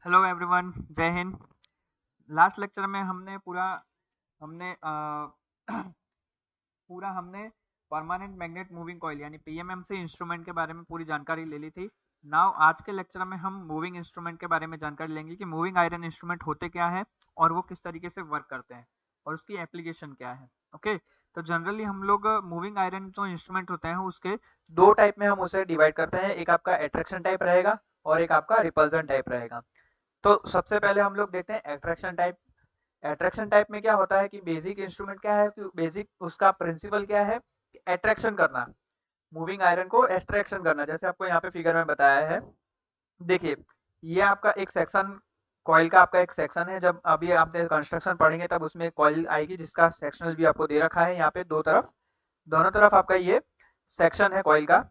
Hello everyone, जय Hind. Last lecture में हमने पूरा हमने परमानेंट मैग्नेट मूविंग कॉइल यानी पीएमएमसी इंस्ट्रूमेंट के बारे में पूरी जानकारी ले ली थी। नाउ आज के लेक्चर में हम मूविंग इंस्ट्रूमेंट के बारे में जानकारी लेंगे कि मूविंग आयरन इंस्ट्रूमेंट होते क्या है और वो किस तरीके से वर्क करते हैं और उसकी एप्लीकेशन क्या है। ओके, तो जनरली हम लोग मूविंग आयरन जो इंस्ट्रूमेंट होते हैं उसके दो टाइप में हम उसे डिवाइड करते हैं। एक आपका अट्रैक्शन टाइप रहेगा और एक आपका रिपल्सन टाइप रहेगा। तो सबसे पहले हम लोग देखते हैं अट्रैक्शन टाइप। अट्रैक्शन टाइप में क्या होता है कि बेसिक इंस्ट्रूमेंट क्या है कि बेसिक उसका प्रिंसिपल क्या है कि अट्रैक्शन करना, मूविंग आयरन को एक्सट्रैक्शन करना। जैसे आपको यहाँ पे फिगर में बताया है, देखिए ये आपका एक सेक्शन, कॉइल का आपका एक सेक्शन है। जब अभी आपने कंस्ट्रक्शन पढ़ेंगे तब उसमें कॉइल आएगी जिसका सेक्शनल व्यू आपको दे रखा है यहाँ पे दोनों तरफ आपका ये सेक्शन है कॉइल का।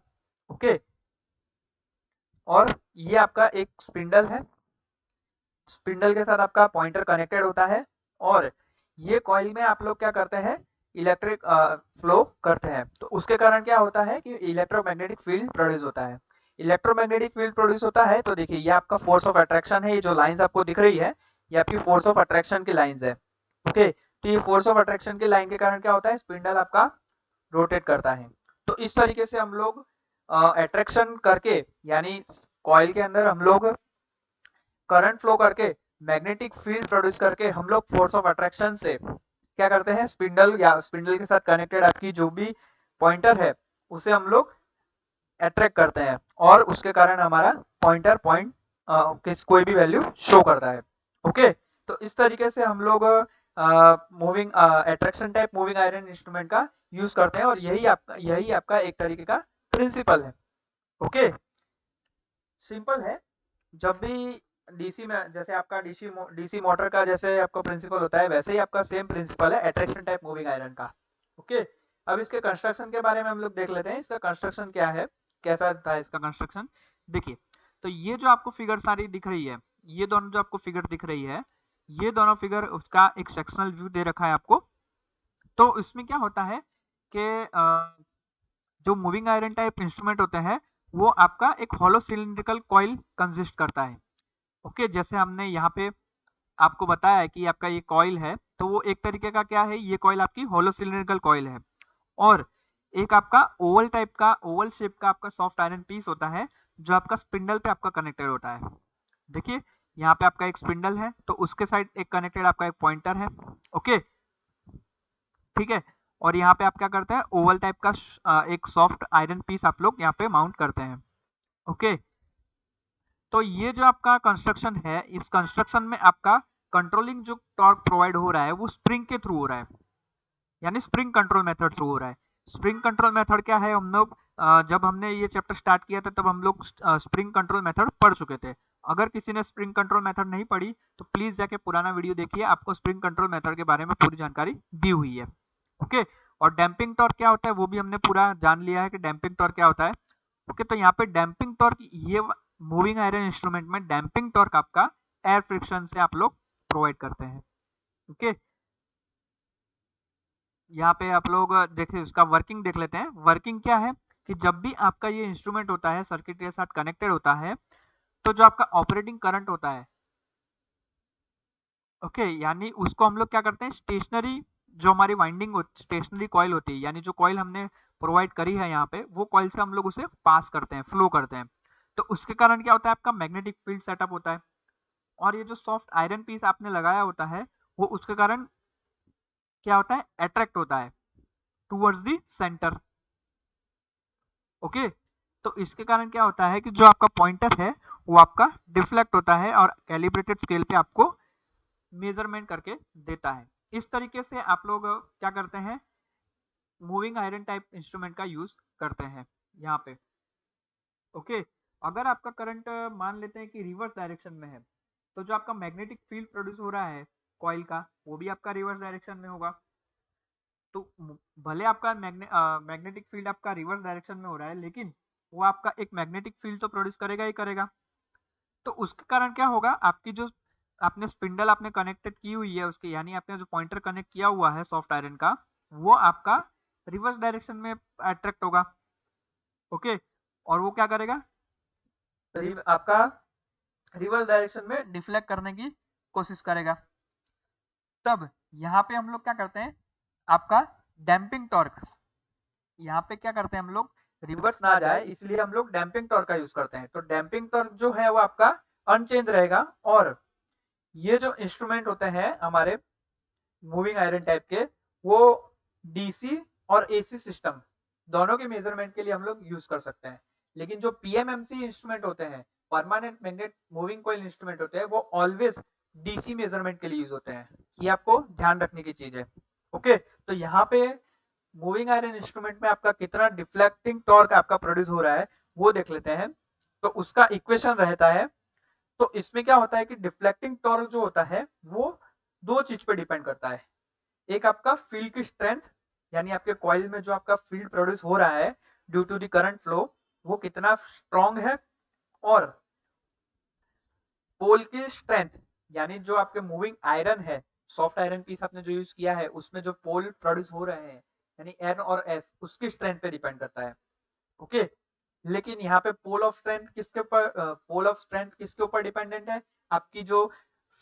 ओके, और ये आपका एक स्पिंडल है, स्पिंडल के साथ आपका पॉइंटर कनेक्टेड होता है और ये कॉइल में आप लोग क्या करते हैं, इलेक्ट्रिक फ्लो करते हैं। तो उसके कारण क्या होता है कि इलेक्ट्रोमैग्नेटिक फील्ड प्रोड्यूस होता है। इलेक्ट्रोमैग्नेटिक फील्ड प्रोड्यूस होता है तो देखिए ये आपका फोर्स ऑफ अट्रैक्शन है। ये जो लाइंस आपको दिख रही है ये आपकी फोर्स ऑफ अट्रैक्शन की लाइंस है। ओके, तो ये फोर्स ऑफ अट्रैक्शन की लाइन के कारण क्या होता है, स्पिंडल आपका रोटेट करता है। तो इस तरीके से हम लोग अट्रैक्शन करके यानी कॉइल के अंदर हम लोग करंट फ्लो करके मैग्नेटिक फील्ड प्रोड्यूस करके हम लोग फोर्स ऑफ अट्रैक्शन से क्या करते हैं, स्पिंडल या स्पिंडल के साथ कनेक्टेड आपकी जो भी पॉइंटर है उसे हम लोग अट्रैक्ट करते हैं और उसके कारण हमारा पॉइंटर पॉइंट किस कोई भी वैल्यू शो करता है। ओके, तो इस तरीके से हम लोग moving attraction type moving iron instrument का यूज करते हैं और यही आपका एक तरीके का प्रिंसिपल है। ओके, सिंपल है। जब भी डीसी में जैसे आपका डीसी मोटर का जैसे आपका प्रिंसिपल होता है वैसे ही आपका सेम प्रिंसिपल है अट्रैक्शन टाइप मूविंग आयरन का। ओके, अब इसके कंस्ट्रक्शन के बारे में हम लोग देख लेते हैं। इसका कंस्ट्रक्शन क्या है, कैसा था इसका कंस्ट्रक्शन। देखिए, तो ये जो आपको फिगर सारी दिख रही है, ये दोनों जो आपको फिगर दिख रही है, ये दोनों फिगर उसका एक सेक्शनल व्यू दे रखा है आपको। तो इसमें क्या होता है कि जो मूविंग आयरन टाइप इंस्ट्रूमेंट होते हैं वो आपका एक हॉलो सिलिंड्रिकल कॉइल कंसिस्ट करता है। ओके, जैसे हमने यहाँ पे आपको बताया है कि आपका ये कॉइल है तो वो एक तरीके का क्या है, ये कॉइल आपकी हॉलो सिलिंड्रिकल कॉइल है। और एक आपका ओवल शेप का आपका सॉफ्ट आयरन पीस होता है जो आपका स्पिंडल पे आपका कनेक्टेड होता है। देखिए यहाँ पे आपका एक स्पिंडल है तो उसके साइड एक कनेक्टेड आपका एक पॉइंटर है। ओके, ठीक है। और यहाँ पे आप क्या करते हैं, ओवल टाइप का एक सॉफ्ट आयरन पीस आप लोग यहाँ पे माउंट करते हैं। ओके, तो ये जो आपका कंस्ट्रक्शन है, इस कंस्ट्रक्शन में आपका कंट्रोलिंग जो टॉर्क प्रोवाइड हो रहा है वो स्प्रिंग के थ्रू हो रहा है, यानी स्प्रिंग कंट्रोल मेथड थ्रू हो रहा है। स्प्रिंग कंट्रोल मेथड क्या है, हम लोग जब हमने ये चैप्टर स्टार्ट किया था तब हम लोग स्प्रिंग कंट्रोल मेथड पढ़ चुके थे। अगर किसी ने स्प्रिंग कंट्रोल मेथड नहीं पढ़ी तो प्लीज जाके पुराना वीडियो देखिए, आपको स्प्रिंग कंट्रोल मेथड के बारे में पूरी जानकारी दी हुई है। ओके, और डैम्पिंग टॉर्क क्या होता है वो भी हमने पूरा जान लिया है कि डैम्पिंग टॉर्क क्या होता है। ओके, तो यहाँ पे डैम्पिंग टॉर्क, ये मूविंग आयरन इंस्ट्रूमेंट में डैम्पिंग टॉर्क आपका एयर फ्रिक्शन से आप लोग प्रोवाइड करते हैं। ओके, यहाँ पे आप लोग देखिए इसका वर्किंग देख लेते हैं। वर्किंग क्या है कि जब भी आपका ये इंस्ट्रूमेंट होता है सर्किट के साथ कनेक्टेड होता है तो जो आपका ऑपरेटिंग करंट होता है, ओके, यानी उसको हम लोग क्या करते हैं, स्टेशनरी जो हमारी वाइंडिंग स्टेशनरी कॉइल होती है, यानी जो कॉइल हमने प्रोवाइड करी है यहाँ पे वो कॉइल से हम लोग उसे पास करते हैं, फ्लो करते हैं। तो उसके कारण क्या होता है, आपका मैग्नेटिक फील्ड सेटअप होता है और ये जो सॉफ्ट आयरन पीस आपने लगाया होता है वो उसके कारण क्या होता है, अट्रैक्ट होता है टूवर्ड्स द सेंटर। ओके, तो इसके कारण क्या होता है कि जो आपका पॉइंटर है वो आपका डिफ्लेक्ट होता है और कैलिब्रेटेड स्केल पे आपको मेजरमेंट करके देता है। इस तरीके से आप लोग क्या करते हैं, मूविंग आयरन टाइप इंस्ट्रूमेंट का यूज करते हैं यहाँ पे। ओके, अगर आपका करंट मान लेते हैं कि रिवर्स डायरेक्शन में है तो जो आपका मैग्नेटिक फील्ड प्रोड्यूस हो रहा है कॉइल का वो भी आपका रिवर्स डायरेक्शन में होगा। तो भले आपका मैग्नेटिक फील्ड आपका रिवर्स डायरेक्शन में हो रहा है लेकिन वो आपका एक मैग्नेटिक फील्ड तो प्रोड्यूस करेगा ही करेगा। तो उसके कारण क्या होगा, आपकी जो आपने स्पिंडल आपने कनेक्टेड की हुई है उसके, यानी आपने जो पॉइंटर कनेक्ट किया हुआ है सॉफ्ट आयरन का वो आपका रिवर्स डायरेक्शन में अट्रैक्ट होगा। ओके, और वो क्या करेगा, आपका रिवर्स डायरेक्शन में डिफ्लेक्ट करने की कोशिश करेगा। तब यहाँ पे हम लोग क्या करते हैं, आपका डैम्पिंग टॉर्क, यहाँ पे क्या करते हैं हम लोग, रिवर्स ना जाए इसलिए हम लोग डैम्पिंग टॉर्क का यूज करते हैं। तो डैम्पिंग टॉर्क जो है वो आपका अनचेंज रहेगा। और ये जो इंस्ट्रूमेंट होते हैं हमारे मूविंग आयरन टाइप के, वो डीसी और एसी सिस्टम दोनों के मेजरमेंट के लिए हम लोग यूज कर सकते हैं। लेकिन जो पीएमएमसी इंस्ट्रूमेंट होते हैं, permanent magnet moving coil instrument होते हैं, वो ऑलवेज डीसी मेजरमेंट के लिए यूज होते हैं। ये आपको ध्यान रखने की चीज है। ओके, तो यहाँ पे मूविंग आयरन इंस्ट्रूमेंट में आपका कितना डिफ्लेक्टिंग टॉर्क आपका प्रोड्यूस हो रहा है वो देख लेते हैं। तो उसका इक्वेशन रहता है, तो इसमें क्या होता है कि डिफ्लेक्टिंग टॉर्क जो होता है वो दो चीज पे डिपेंड करता है। एक आपका फील्ड की स्ट्रेंथ, यानी आपके कॉइल में जो आपका फील्ड प्रोड्यूस हो रहा है due to the current flow, वो कितना स्ट्रॉन्ग है। और पोल की स्ट्रेंथ, यानी जो आपके मूविंग आयरन है, सॉफ्ट आयरन पीस आपने जो यूज किया है, उसमें जो पोल प्रोड्यूस हो रहे हैं यानी एन और एस, उसकी स्ट्रेंथ पे डिपेंड करता है। ओके, लेकिन यहाँ पे पोल ऑफ स्ट्रेंथ किसके ऊपर, पोल ऑफ स्ट्रेंथ किसके ऊपर डिपेंडेंट है, आपकी जो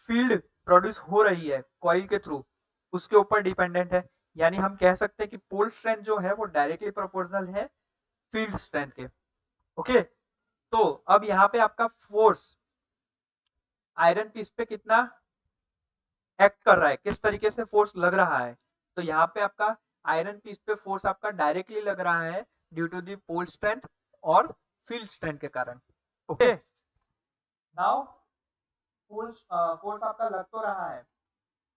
फील्ड प्रोड्यूस हो रही है कॉइल के थ्रू, उसके ऊपर डिपेंडेंट है। यानी हम कह सकते हैं कि पोल स्ट्रेंथ जो है वो डायरेक्टली प्रोपोर्शनल है फील्ड स्ट्रेंथ के। ओके, तो अब यहाँ पे आपका फोर्स आयरन पीस पे कितना एक्ट कर रहा है, किस तरीके से फोर्स लग रहा है। तो यहाँ पे आपका आयरन पीस पे फोर्स आपका डायरेक्टली लग रहा है due to the pole strength और फील्ड स्ट्रेंथ के कारण। ओके, नाउ फोर्स फोर्स आपका लग तो रहा है।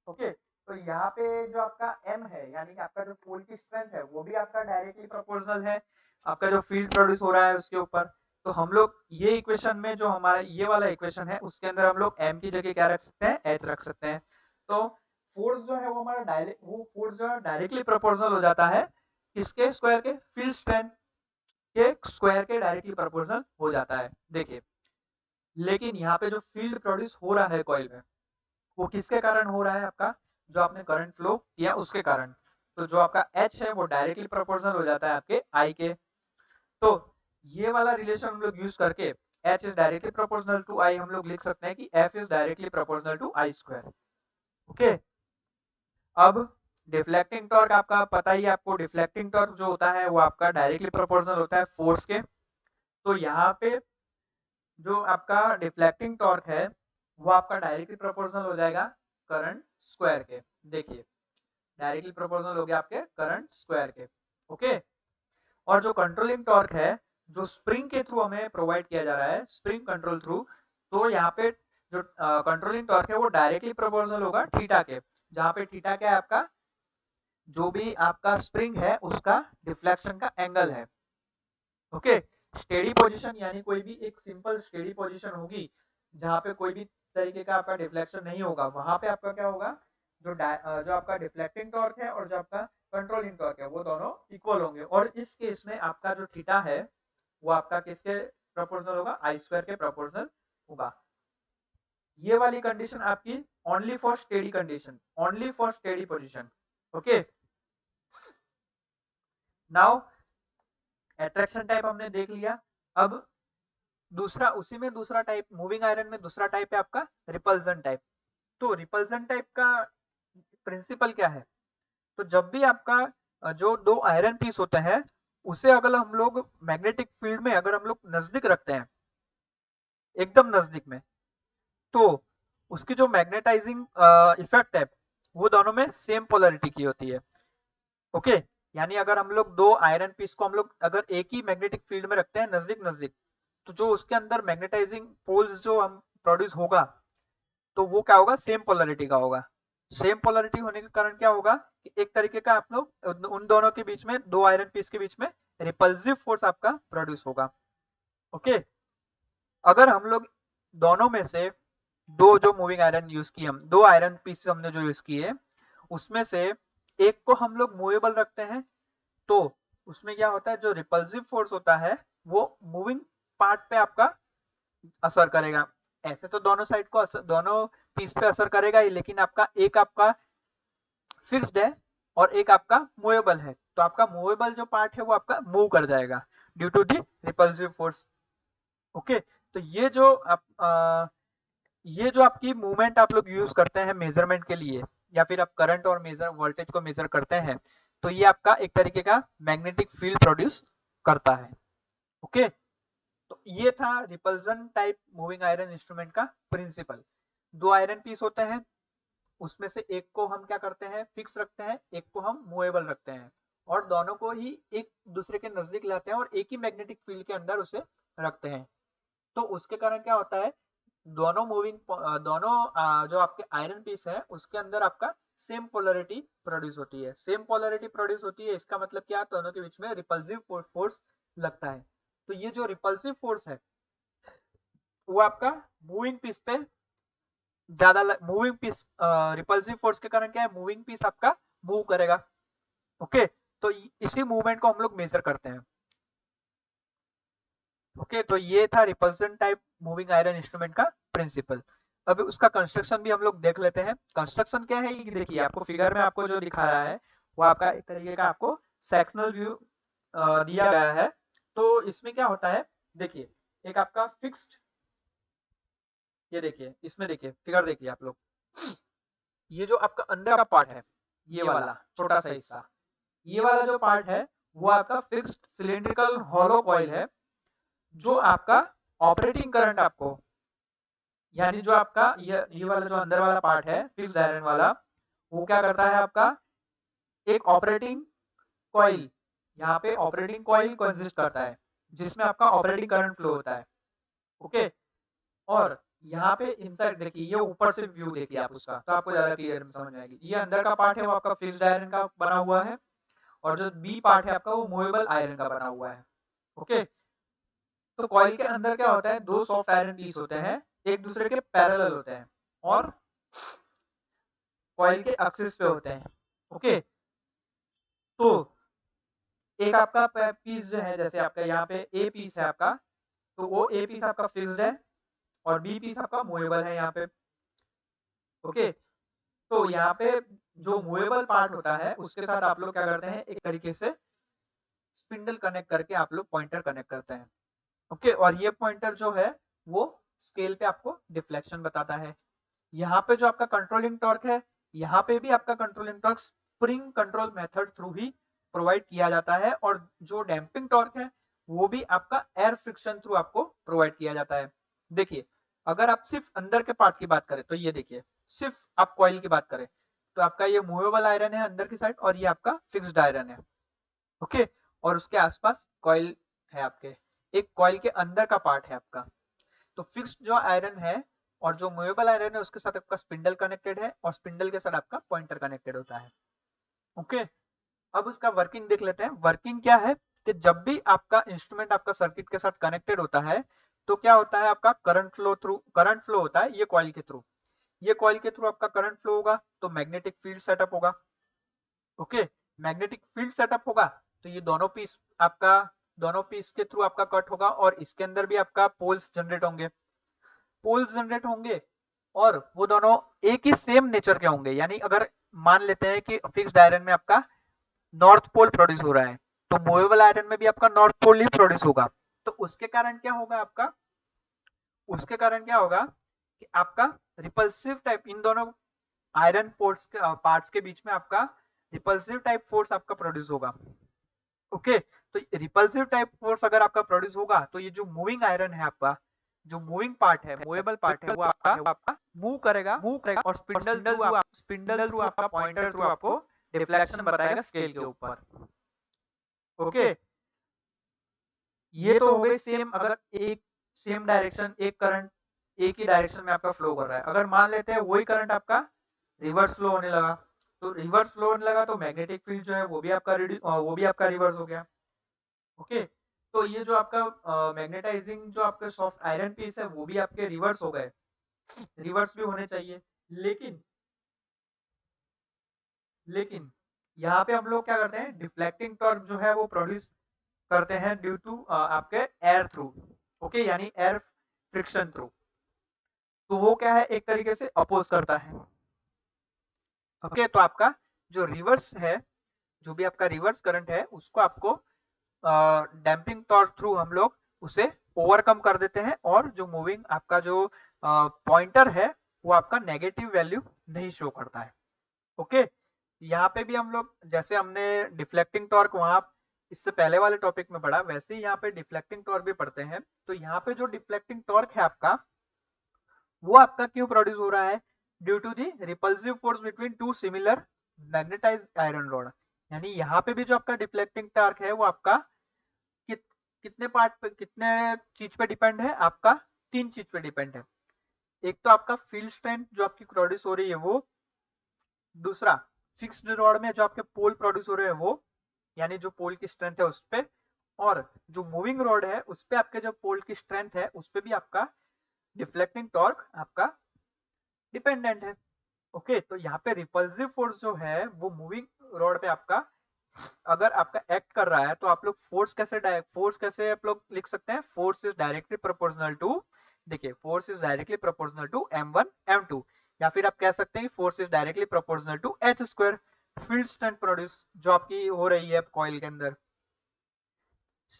ओके, तो यहाँ पे जो आपका एम है, यानी कि आपका जो पोल की स्ट्रेंथ है, वो भी आपका डायरेक्टली प्रोपोर्शनल है आपका जो फील्ड प्रोड्यूस हो रहा है उसके ऊपर। तो हम लोग ये इक्वेशन में, जो हमारा ये वाला इक्वेशन है, उसके अंदर हम लोग एम की जगह क्या रख सकते हैं, एच रख सकते हैं। तो फोर्स जो है वो हमारा डायरेक्ट, वो फोर्स जो है डायरेक्टली प्रोपोर्शनल हो जाता है किसके स्क्वायर के, फील्ड स्ट्रेंथ के स्क्वायर के डायरेक्टली प्रोपोर्शनल हो जाता है। देखिए, लेकिन यहाँ पे जो फील्ड प्रोड्यूस हो रहा है कॉइल में, वो किसके कारण हो रहा है, आपका जो आपने करंट फ्लो किया उसके कारण। तो जो आपका एच है वो डायरेक्टली प्रोपोर्शनल हो जाता है आपके आई के। तो ये वाला रिलेशन हम लोग यूज करके H is directly proportional to I, हम लोग लिख सकते हैं कि F is directly proportional to I square. Okay, अब डिफ्लेक्टिंग टॉर्क आपका पता ही है आपको, डिफ्लेक्टिंग टॉर्क जो होता है वो आपका डायरेक्टली प्रोपोर्शनल होता है फोर्स के। तो यहाँ पे जो आपका डिफ्लेक्टिंग टॉर्क है वो आपका डायरेक्टली प्रोपोर्शनल हो जाएगा करंट स्क्वायर के। देखिए, डायरेक्टली प्रोपोर्शनल हो गया आपके करंट स्क्वायर के। ओके, और जो कंट्रोलिंग टॉर्क है, जो स्प्रिंग के थ्रू हमें प्रोवाइड किया जा रहा है, स्प्रिंग कंट्रोल थ्रू, तो यहाँ पे जो कंट्रोलिंग टॉर्क है वो डायरेक्टली प्रोपोर्शनल होगा थीटा के, जहाँ पे थीटा क्या है आपका, जो भी आपका स्प्रिंग है उसका डिफ्लेक्शन का एंगल है। ओके, स्टेडी पोजीशन यानी कोई भी एक सिंपल स्टेडी पोजीशन होगी जहाँ पे कोई भी तरीके का आपका डिफ्लेक्शन नहीं होगा, वहां पे आपका क्या होगा, जो आपका डिफ्लेक्टिंग टॉर्क है और जो आपका कंट्रोलिंग टॉर्क है वो दोनों इक्वल होंगे। और इस केस में आपका जो थीटा है वो आपका किसके प्रोपोर्शनल होगा, आई स्क्वायर के प्रोपोर्शनल होगा। ये वाली कंडीशन आपकी only for steady condition, only for steady position. Okay, now attraction type हमने देख लिया। अब दूसरा, उसी में दूसरा टाइप, मूविंग आयरन में दूसरा टाइप है आपका रिपल्सन टाइप। तो रिपल्सन टाइप का प्रिंसिपल क्या है, तो जब भी आपका जो दो आयरन पीस होते हैं उसे अगर हम लोग मैग्नेटिक फील्ड में अगर हम लोग नजदीक रखते हैं, एकदम नजदीक में, तो उसकी जो मैग्नेटाइजिंग इफेक्ट है वो दोनों में सेम पोलरिटी की होती है। ओके, यानी अगर हम लोग दो आयरन पीस को हम लोग अगर एक ही मैग्नेटिक फील्ड में रखते हैं नजदीक नजदीक, तो जो उसके अंदर मैग्नेटाइजिंग पोल्स जो हम प्रोड्यूस होगा, तो वो क्या होगा, सेम पोलरिटी का होगा। सेम पोलरिटी होने के कारण क्या होगा कि एक तरीके का आप लोग उन दोनों के बीच में, दो आयरन पीस के बीच में रिपल्सिव फोर्स आपका प्रोड्यूस होगा। ओके, अगर हम लोग दोनों में से दो जो मूविंग आयरन यूज किए, हम दो आयरन पीस हमने जो यूज किए, उसमें से एक को हम लोग मूवेबल रखते हैं, तो उसमें क्या होता है, जो रिपल्सिव फोर्स होता है वो मूविंग पार्ट पे आपका असर करेगा। ऐसे तो दोनों साइड को दोनों पीस पे असर करेगा ही, लेकिन आपका एक आपका फिक्स्ड है और एक आपका मूवेबल है, तो आपका मूवेबल जो पार्ट है वो आपका मूव कर जाएगा due to the repulsive force. Okay, तो ये जो ये जो आपकी मूवमेंट आप लोग यूज करते हैं मेजरमेंट के लिए, या फिर आप करंट और मेजर वोल्टेज को मेजर करते हैं, तो ये आपका एक तरीके का मैग्नेटिक फील्ड प्रोड्यूस करता है। ओके, तो ये था repulsion type moving iron instrument का प्रिंसिपल। दो आयरन पीस होते हैं, उसमें से एक को हम क्या करते हैं, फिक्स रखते हैं, एक को हम मूवेबल रखते हैं, और दोनों को ही एक दूसरे के नजदीक लाते हैं और एक ही मैग्नेटिक फील्ड के अंदर उसे रखते हैं। तो उसके कारण क्या होता है, दोनों मूविंग दोनों जो आपके आयरन पीस है उसके अंदर आपका सेम पोलरिटी प्रोड्यूस होती है। सेम पोलरिटी प्रोड्यूस होती है, इसका मतलब क्या, दोनों के बीच में रिपल्सिव फोर्स लगता है। तो ये जो रिपल्सिव फोर्स है वो आपका मूविंग पीस पे ज्यादा मूविंग पीस, रिपल्सिव फोर्स के कारण क्या है, मूविंग पीस आपका मूव करेगा। ओके, तो इसी मूवमेंट को हम लोग मेजर करते हैं। ओके, तो ये था repulsion type moving iron instrument का प्रिंसिपल। अब उसका कंस्ट्रक्शन भी हम लोग देख लेते हैं। कंस्ट्रक्शन क्या है, ये देखिए आपको फिगर में आपको जो दिखा रहा है वो आपका एक तरीके का आपको सेक्शनल व्यू दिया गया है। तो इसमें क्या होता है, देखिए एक आपका फिक्स्ड, ये देखिए इसमें देखिए फिगर देखिए आप लोग, ये जो आपका अंदर का पार्ट है, ये वाला छोटा सा हिस्सा, ये वाला जो पार्ट है वो आपका फिक्स्ड सिलिंड्रिकल हॉलो कॉइल है, जो आपका ऑपरेटिंग करंट आपको, यानी जो आपका ये वाला जो अंदर वाला पार्ट है फिक्स्ड आयरन वाला, वो क्या करता है आपका एक ऑपरेटिंग कॉइल, यहाँ पे ऑपरेटिंग कॉइल को एग्जिस्ट करता है जिसमें आपका ऑपरेटिंग करंट फ्लो होता है। ओके, और यहाँ पे इनसाइड देखिए, ये ऊपर से व्यू देखिए आप उसका, तो आपको ज्यादा क्लियर समझ आएगी। ये अंदर का पार्ट है वो आपका फिक्स्ड आयरन का बना हुआ है, और जो बी पार्ट है आपका वो मूवेबल आयरन का बना हुआ है। ओके, तो कॉइल के अंदर क्या होता है, दो सॉफ्ट आयरन पीस होते हैं, एक दूसरे के पैरेलल होते हैं और कॉइल के एक्सिस पे होते हैं। ओके, तो एक आपका पीस जो है, जैसे आपका यहाँ पे ए पीस है आपका, तो वो ए पीस आपका फिक्स्ड है और बी पीस आपका मूवेबल है यहाँ पे। ओके, तो यहाँ पे जो मूवेबल पार्ट होता है उसके साथ आप लोग क्या करते हैं, एक तरीके से स्पिंडल कनेक्ट करके आप लोग पॉइंटर कनेक्ट करते हैं। ओके, और ये पॉइंटर जो है वो स्केल पे आपको डिफ्लेक्शन बताता है। यहाँ पे जो आपका कंट्रोलिंग टॉर्क है, यहाँ पे भी आपका controlling torque spring control method through ही प्रोवाइड किया जाता है, और जो डैम्पिंग टॉर्क है वो भी आपका एयर फ्रिक्शन थ्रू आपको प्रोवाइड किया जाता है। देखिए, अगर आप सिर्फ अंदर के पार्ट की बात करें तो ये देखिए, सिर्फ आप कॉइल की बात करें तो आपका ये मूवेबल आयरन है अंदर की साइड, और ये आपका फिक्स्ड आयरन है। ओके, और उसके आसपास कॉइल है आपके, एक कॉइल के अंदर का पार्ट है आपका। तो फिक्स्ड जो आयरन है और जो मूवेबल आयरन है उसके साथ आपका स्पिंडल कनेक्टेड है, और स्पिंडल के साथ आपका पॉइंटर कनेक्टेड होता है। ओके, अब उसका वर्किंग देख लेते हैं। वर्किंग क्या है कि जब भी आपका इंस्ट्रूमेंट आपका सर्किट के साथ कनेक्टेड होता है तो क्या होता है, आपका करंट फ्लो होता है ये कॉइल के थ्रू। ये कॉइल के थ्रू आपका करंट फ्लो होगा तो मैग्नेटिक फील्ड सेटअप होगा। ओके, मैग्नेटिक फील्ड सेटअप होगा तो ये दोनों पीस के थ्रू आपका कट होगा, और इसके अंदर भी आपका पोल्स जनरेट होंगे। पोल्स जनरेट होंगे और वो दोनों एक ही सेम नेचर के होंगे, यानी अगर मान लेते हैं कि फिक्स्ड आयरन में आपका नॉर्थ पोल प्रोड्यूस हो रहा है, तो मूवेबल आयरन में भी आपका नॉर्थ पोल ही प्रोड्यूस होगा। तो उसके कारण क्या होगा आपका, उसके कारण क्या होगा कि आपका रिपल्सिव टाइप, इन दोनों आयरन पोर्ट्स पार्ट्स के बीच में आपका रिपल्सिव टाइप फोर्स आपका प्रोड्यूस होगा। ओके, तो रिपल्सिव टाइप फोर्स अगर आपका प्रोड्यूस होगा तो ये जो मूविंग आयरन है आपका, जो मूविंग पार्ट है, मूवेबल पार्ट है, वो आपका मूव करेगा और स्पिंडल थ्रू आपका पॉइंटर थ्रू आपको डिफ्लेक्शन बताएगा स्केल के ऊपर। ओके, ये तो हो गई सेम, अगर एक सेम डायरेक्शन, एक करंट एक ही डायरेक्शन में आपका फ्लो कर रहा है। अगर मान लेते हैं वही करंट आपका रिवर्स फ्लो होने लगा, तो रिवर्स फ्लो होने लगा तो मैग्नेटिक फील्ड जो है वो भी आपका रिवर्स हो गया। ओके, तो ये जो आपका मैग्नेटाइजिंग जो आपके सॉफ्ट आयरन पीस है वो भी आपके रिवर्स हो गए, रिवर्स भी होने चाहिए। लेकिन लेकिन यहाँ पे हम लोग क्या करते हैं, डिफ्लेक्टिंग टॉर्क जो है वो प्रोड्यूस करते हैं ड्यू टू आपके एयर थ्रू। ओके, यानी एयर फ्रिक्शन थ्रू। तो वो क्या है, एक तरीके से अपोज करता है। ओके, तो आपका जो रिवर्स है, जो भी आपका रिवर्स करंट है उसको आपको डैम्पिंग टॉर्क थ्रू हम लोग उसे ओवरकम कर देते हैं, और जो मूविंग आपका जो पॉइंटर है वो आपका नेगेटिव वैल्यू नहीं शो करता है। ओके, यहाँ पे भी हम लोग जैसे हमने डिफ्लेक्टिंग टॉर्क वहां इससे पहले वाले टॉपिक में पढ़ा, वैसे ही यहाँ पे डिफ्लेक्टिंग टॉर्क भी पढ़ते हैं। तो यहाँ पे जो डिफ्लेक्टिंग टॉर्क है आपका, वो आपका क्यों प्रोड्यूस हो रहा है? Due to the repulsive force between two similar magnetised iron rod. यानी यहाँ पे भी जो आपका डिफ्लेक्टिंग टॉर्क है वो आपका कितने पार्ट पे, कितने चीज पे डिपेंड है? आपका 3 चीज पे डिपेंड है। एक तो आपका फील्ड स्ट्रेंथ जो आपकी प्रोड्यूस हो रही है वो, दूसरा फिक्स्ड रॉड में जो आपके पोल प्रोड्यूस हो रहे हैं वो, यानी जो पोल की स्ट्रेंथ है उस पे, और जो मूविंग रॉड है उस पे आपके जो पोल की स्ट्रेंथ है उस पे भी आपका डिफ्लेक्टिंग टॉर्क आपका डिपेंडेंट है। ओके, तो यहाँ पे रिपल्सिव फोर्स जो है वो मूविंग रॉड पे आपका अगर आपका एक्ट कर रहा है, तो आप लोग फोर्स कैसे आप लोग लिख सकते हैं? Force is directly proportional to, देखिए force is directly proportional to m1 m2, या फिर आप कह सकते हैं force is directly proportional to h square, field strength produce जो आपकी हो रही है कॉइल के अंदर।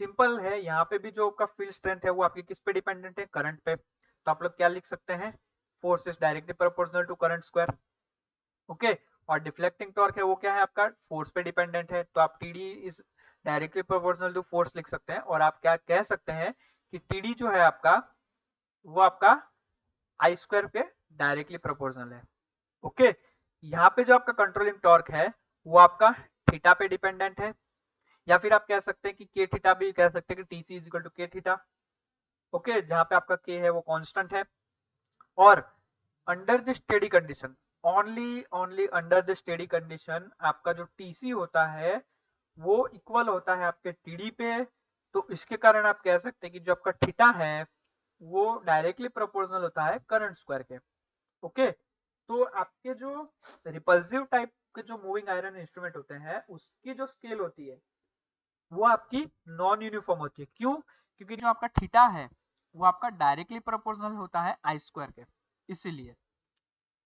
सिंपल है, यहाँ पे भी जो आपका फील्ड स्ट्रेंथ है वो आपकी किस पे डिपेंडेंट है? करंट पे। तो आप लोग क्या लिख सकते हैं? Force is directly proportional to current square. Okay, और डिफ्लेक्टिंग टॉर्क है वो क्या है आपका? फोर्स पे डिपेंडेंट है, तो आप TD is directly proportional to force लिख सकते हैं। और आप क्या कह सकते हैं कि टीडी जो है आपका वो आपका आई स्क्वायर पे डायरेक्टली प्रोपोर्शनल है। ओके, यहाँ पे जो आपका कंट्रोलिंग टॉर्क है वो आपका थीटा पे डिपेंडेंट है, या फिर आप कह सकते हैं कि के थीटा भी कह सकते हैं कि टीसी इज इक्वल टू के थीटा। ओके, जहां पे आपका के है वो कांस्टेंट है, और under the steady condition, only under the steady condition आपका जो टीसी होता है वो इक्वल होता है आपके टीडी पे। तो इसके कारण आप कह सकते हैं कि जो आपका थीटा है वो डायरेक्टली प्रोपोर्शनल होता है करंट स्क्वायर के। ओके, तो आपके जो रिपल्सिव टाइप के जो मूविंग आयरन इंस्ट्रूमेंट होते हैं उसकी जो स्केल होती है वो आपकी नॉन यूनिफॉर्म होती है। क्यों? क्योंकि जो आपका थीटा है वो आपका डायरेक्टली प्रोपोर्शनल होता है आई स्क्वायर के, इसीलिए।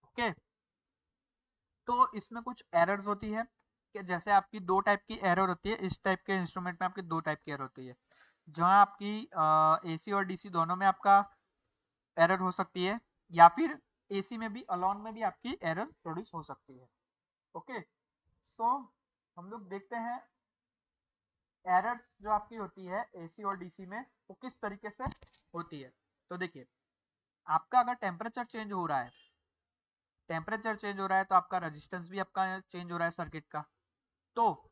ओके, तो इसमें कुछ एरर्स होती है कि जैसे आपकी दो टाइप की एरर होती है, इस टाइप के इंस्ट्रूमेंट में आपकी दो टाइप की एरर होती है। जहां आपकी एसी और डीसी दोनों में आपका एरर हो सकती है, या फिर एसी में भी अलोन में भी आपकी एरर प्रोड्यूस हो सकती है। ओके, सो हम लोग देखते हैं एरर्स जो आपकी होती है एसी और डीसी में वो किस तरीके से होती है। तो देखिए, आपका अगर टेम्परेचर चेंज हो रहा है, टेम्परेचर चेंज हो रहा है तो आपका रेजिस्टेंस भी आपका चेंज हो रहा है सर्किट का। तो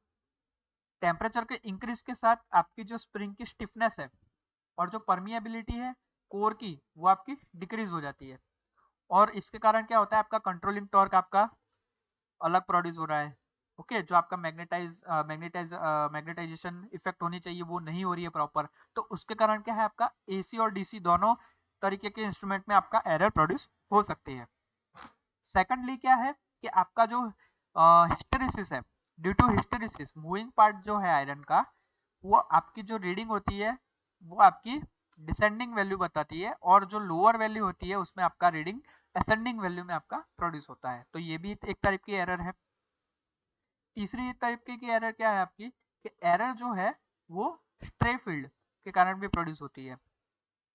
टेम्परेचर के इंक्रीज के साथ आपकी जो स्प्रिंग की स्टिफनेस है और जो परमिएबिलिटी है कोर की वो आपकी डिक्रीज हो जाती है, और इसके कारण क्या होता है? आपका कंट्रोलिंग टॉर्क आपका अलग प्रोड्यूस हो रहा है। ओके, जो आपका मैग्नेटाइजेशन इफेक्ट होनी चाहिए वो नहीं हो रही है प्रॉपर, तो उसके कारण क्या है? आपका एसी और डीसी दोनों तरीके के इंस्ट्रूमेंट में आपका एरर प्रोड्यूस हो सकती है। सेकंडली क्या है कि आपका जो हिस्टेरिसिस है, due to hysteresis moving part जो है आयरन का, वो आपकी जो रीडिंग होती है वो आपकी डिसेंडिंग वैल्यू बताती है, और जो लोअर वैल्यू होती है उसमें आपका रीडिंग असेंडिंग वैल्यू में आपका प्रोड्यूस होता है। तो ये भी एक टाइप की एरर है। तीसरी तरीके की एरर क्या है आपकी कि एरर जो है वो स्ट्रे फील्ड के कारण भी प्रोड्यूस होती है।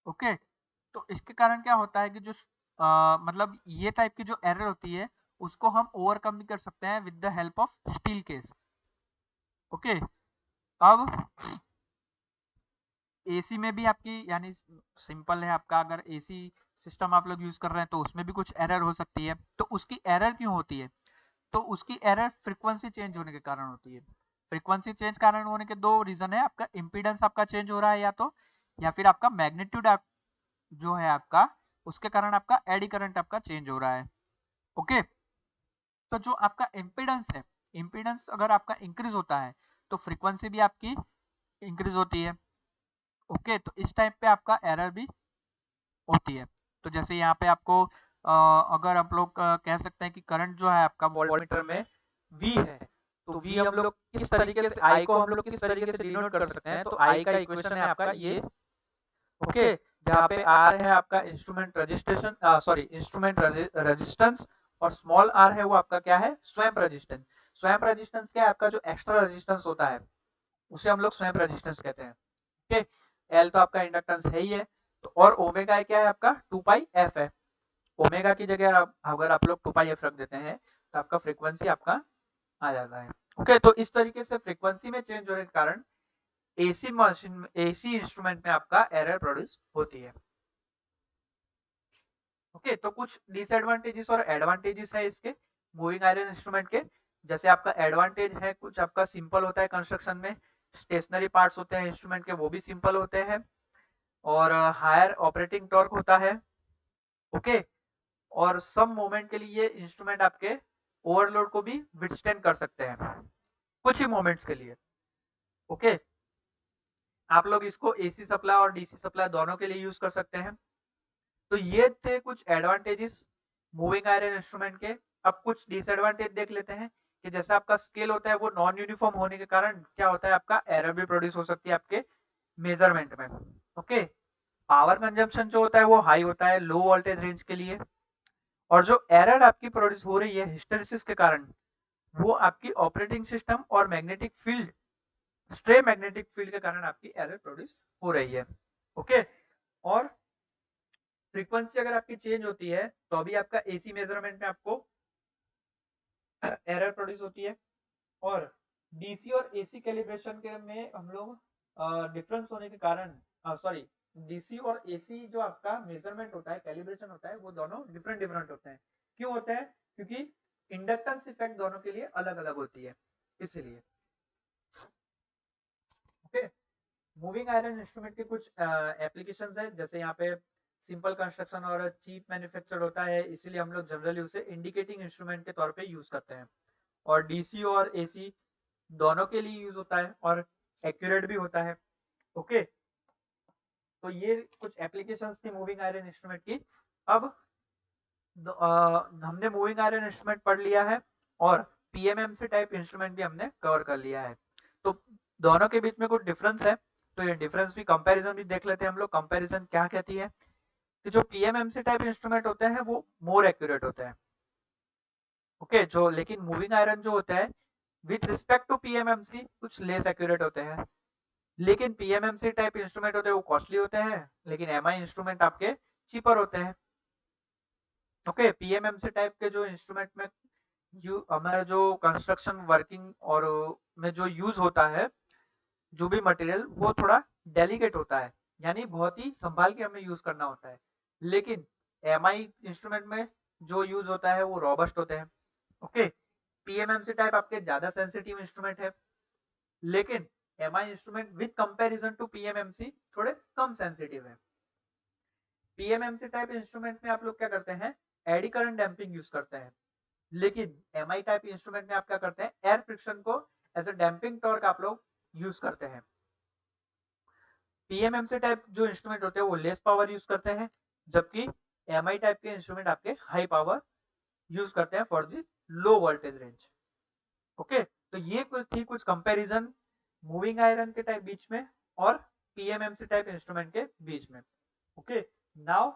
ओके, तो इसके कारण क्या होता है कि जो मतलब ये टाइप की जो एरर होती है उसको हम ओवरकम भी कर सकते हैं with the help of steel case. Okay, अब एसी में भी आपकी यानी सिंपल है आपका, अगर एसी सिस्टम आप लोग यूज कर रहे हैं तो उसमें भी कुछ एरर हो सकती है। तो उसकी एरर क्यों होती है? तो उसकी एरर फ्रीक्वेंसी चेंज होने के कारण होती है। फ्रीक्वेंसी चेंज कारण होने के दो रीजन है, आपका इम्पीडेंस आपका चेंज हो रहा है या तो, या फिर आपका मैग्नीट्यूड जो है आपका उसके कारण आपका एडी करंट आपका चेंज हो रहा है। ओके, तो जो आपका इम्पीडेंस है, इम्पीडेंस अगर आपका इंक्रीज होता है तो फ्रीक्वेंसी भी आपकी इंक्रीज होती है। ओके, तो इस टाइप पे आपका एरर भी होती है। तो जैसे यहाँ पे आपको अगर आप लोग कह सकते हैं कि करंट जो है आपका वोल्टमीटर में V है, तो V हम लोग किस तरीके से, I को हम लोग किस तरीके से डिनोट कर सकते हैं? तो I का इक्वेशन है आपका ये। ओके, जहाँ पे R है आपका instrument registration, sorry instrument resistance, और स्मॉल r है वो आपका क्या है? स्वयं रेजिस्टेंस। स्वयं रेजिस्टेंस क्या है? आपका जो एक्स्ट्रा रेजिस्टेंस होता है उसे हम लोग स्वयं रेजिस्टेंस कहते हैं। ओके, L तो आपका इंडक्टेंस है ही है, तो और ओमेगा क्या है आपका 2 पाई f है। ओमेगा की जगह अगर आप लोग 2πf रख देते हैं तो आपका फ्रीक्वेंसी आपका आ जाता है। ओके, तो इस तरीके से फ्रीक्वेंसी में चेंज होने के कारण एसी मशीन, एसी इंस्ट्रूमेंट में आपका एरर प्रोड्यूस होती है। ओके, तो कुछ डिसएडवांटेजेस और एडवांटेजेस है इसके मूविंग आयरन इंस्ट्रूमेंट के। जैसे आपका एडवांटेज है, कुछ आपका सिंपल होता है कंस्ट्रक्शन में, स्टेशनरी पार्ट्स होते हैं इंस्ट्रूमेंट के वो भी सिंपल होते हैं, और हायर ऑपरेटिंग टॉर्क होता है। ओके, और सम मोमेंट के लिए इंस्ट्रूमेंट आपके ओवरलोड को भी विथस्टैंड कर सकते हैं कुछ ही मोमेंट्स के लिए। ओके, आप लोग इसको एसी सप्लाई और डीसी सप्लाई दोनों के लिए यूज कर सकते हैं। तो ये थे कुछ एडवांटेजेस मूविंग आयरन इंस्ट्रूमेंट के। अब कुछ डिसएडवांटेज देख लेते हैं कि जैसे आपका स्केल होता है वो नॉन यूनिफॉर्म होने के कारण क्या होता है, आपका एरर भी प्रोड्यूस हो सकती है आपके मेजरमेंट में। ओके, पावर कंजम्पशन जो होता है वो हाई होता है लो वोल्टेज रेंज के लिए, और जो एरर आपकी प्रोड्यूस हो रही है हिस्टेरिसिस के कारण, वो आपकी ऑपरेटिंग सिस्टम और magnetic field, stray magnetic field के कारण आपकी एरर प्रोड्यूस हो रही है। ओके, और फ्रीक्वेंसी अगर आपकी चेंज होती है तो अभी आपका एसी मेजरमेंट में आपको एरर प्रोड्यूस होती है, और डीसी और एसी कैलिब्रेशन के में हम लोग डिफरेंस होने के कारण, सॉरी, डीसी और एसी जो आपका मेजरमेंट होता है, कैलिब्रेशन होता है, वो दोनों डिफरेंट डिफरेंट होते हैं। क्यों होते हैं? क्योंकि इंडक्टेंस इफेक्ट दोनों के लिए अलग अलग होती है, इसीलिए। ओके, मूविंग आयरन इंस्ट्रूमेंट के कुछ एप्लीकेशंस है, जैसे यहाँ पे सिंपल कंस्ट्रक्शन और चीप मैन्युफैक्चर होता है, इसीलिए हम लोग जनरली उसे इंडिकेटिंग इंस्ट्रूमेंट के तौर पे यूज करते हैं। और डीसी और एसी दोनों के लिए यूज होता है और एक्यूरेट भी होता है। ओके, तो ये कुछ एप्लीकेशंस थी मूविंग आयरन इंस्ट्रूमेंट की। अब हमने मूविंग आयरन इंस्ट्रूमेंट पढ़ लिया है और पीएमएमसी टाइप इंस्ट्रूमेंट भी हमने कवर कर लिया है। तो दोनों के बीच में कुछ डिफरेंस है, तो ये डिफरेंस भी, कंपैरिजन भी देख लेते हैं हम लोग। कंपैरिजन क्या कहती है कि जो पीएमएमसी टाइप इंस्ट्रूमेंट होते हैं वो मोर एक्यूरेट होते हैं। ओके, जो लेकिन मूविंग आयरन जो होता है विथ रिस्पेक्ट टू पीएमएमसी कुछ लेस एक्यूरेट होते हैं। लेकिन पीएमएमसी टाइप इंस्ट्रूमेंट होते हैं वो कॉस्टली होते हैं, लेकिन एमआई इंस्ट्रूमेंट आपके चीपर होते हैं। ओके, पीएमएमसी टाइप के जो इंस्ट्रूमेंट में हमारा जो कंस्ट्रक्शन वर्किंग और में जो यूज होता है, जो भी मटेरियल, वो थोड़ा डेलिकेट होता है, यानी बहुत ही संभाल के हमें यूज करना होता है। लेकिन एमआई इंस्ट्रूमेंट में जो यूज होता है वो रॉबस्ट होते हैं। ओके, पीएमएमसी टाइप आपके ज्यादा सेंसिटिव इंस्ट्रूमेंट है, लेकिन MI instrument with comparison to PMMC थोड़े कम सेंसिटिव है। पीएमएमसी टाइप इंस्ट्रूमेंट में आप लोग क्या करते हैं, एडी करंट डैम्पिंग यूज करते हैं, लेकिन एमआई टाइप इंस्ट्रूमेंट में आप क्या करते हैं, एयर फ्रिक्शन को एज अ डैम्पिंग टॉर्क आप लोग यूज करते हैं। पीएमएमसी टाइप जो इंस्ट्रूमेंट होते हैं वो लेस पावर यूज करते हैं, जबकि एमआई टाइप के इंस्ट्रूमेंट आपके हाई पावर यूज करते हैं for the low voltage range. Okay, तो ये थी कुछ कंपैरिजन मूविंग आयरन के टाइप बीच में और पीएमएमसी टाइप इंस्ट्रूमेंट के बीच में। ओके, नाउ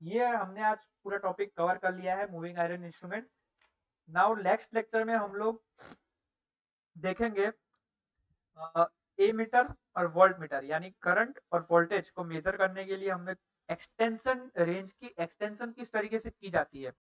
ये हमने आज पूरा टॉपिक कवर कर लिया है moving iron instrument. Now next lecture में हम लोग देखेंगे ए मीटर और वोल्ट मीटर, यानी करंट और वोल्टेज को मेजर करने के लिए हमें एक्सटेंशन रेंज की एक्सटेंशन किस तरीके से की जाती है।